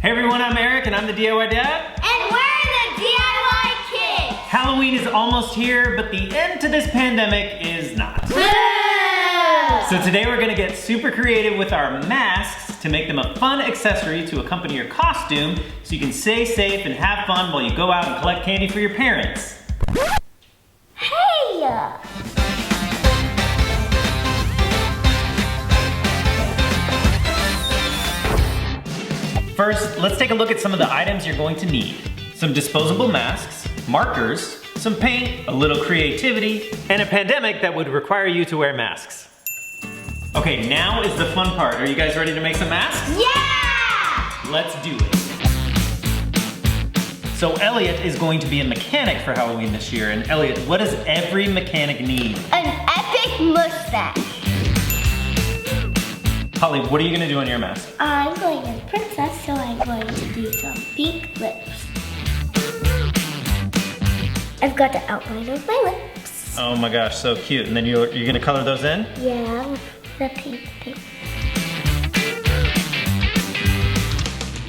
Hey everyone, I'm Eric and I'm the DIY Dad. And we're the DIY Kids. Halloween is almost here, but the end to this pandemic is not. Boo! So today we're gonna get super creative with our masks to make them a fun accessory to accompany your costume so you can stay safe and have fun while you go out and collect candy for your parents. Hey! First, let's take a look at some of the items you're going to need. Some disposable masks, markers, some paint, a little creativity, and a pandemic that would require you to wear masks. Okay, now is the fun part. Are you guys ready to make some masks? Yeah! Let's do it. So Elliot is going to be a mechanic for Halloween this year. And Elliot, what does every mechanic need? An epic mustache. Holly, what are you gonna do on your mask? I'm going as princess, so I'm going to do some pink lips. I've got the outline of my lips. Oh my gosh, so cute. And then you're gonna color those in? Yeah, with the pink.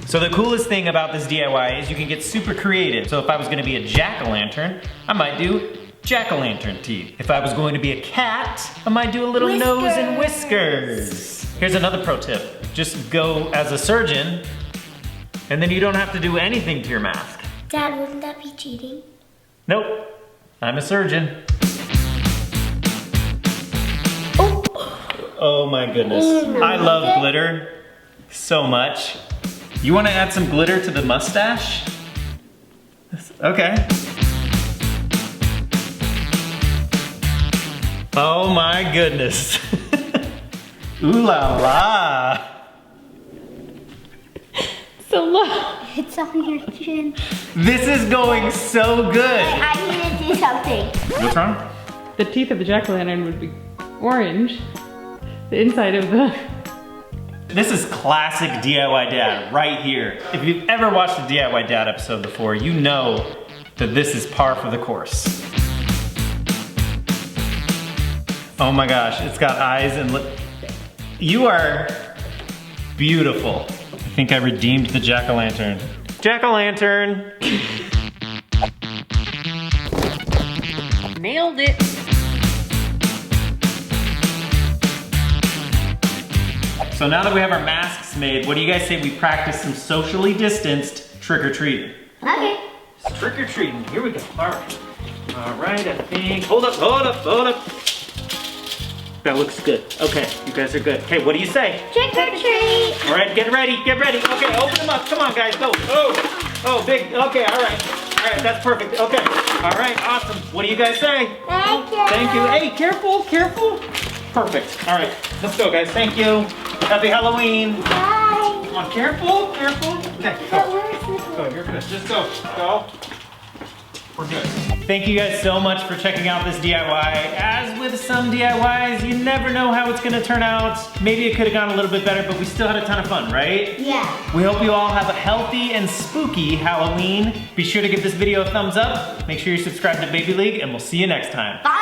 So the coolest thing about this DIY is you can get super creative. So if I was gonna be a jack-o'-lantern, I might do jack-o'-lantern teeth. If I was going to be a cat, I might do a little nose and whiskers. Here's another pro tip. Just go as a surgeon, and then you don't have to do anything to your mask. Dad, wouldn't that be cheating? Nope, I'm a surgeon. Oh, Oh my goodness. I love glitter so much. You wanna add some glitter to the mustache? Okay. Oh my goodness. Ooh la la. So low. it's on your chin. This is going so good. I need to do something. What's wrong? The teeth of the jack-o'-lantern would be orange. The inside of the... This is classic DIY Dad right here. If you've ever watched a DIY Dad episode before, you know that this is par for the course. Oh my gosh, it's got eyes and look. You are beautiful. I think I redeemed the jack-o'-lantern. Jack-o'-lantern. Nailed it. So now that we have our masks made, what do you guys say we practice some socially distanced trick-or-treating? Okay. Trick-or-treating, here we go. All right, I think, hold up. That looks good. Okay, you guys are good. Okay, what do you say? Trick or treat. All right, get ready. Okay, open them up. Come on, guys, go. Oh, big. Okay, all right, that's perfect. Okay, all right, awesome. What do you guys say? Thank you. Thank you. Hey, careful. Perfect. All right, let's go, guys. Thank you. Happy Halloween. Bye. Come on, careful. Okay, But go. where's this Go, one? you're good. Just go. We're good. Thank you guys so much for checking out this DIY. As with some DIYs, you never know how it's gonna turn out. Maybe it could have gone a little bit better, but we still had a ton of fun, right? Yeah. We hope you all have a healthy and spooky Halloween. Be sure to give this video a thumbs up. Make sure you're subscribed to BabyLeague, and we'll see you next time. Bye.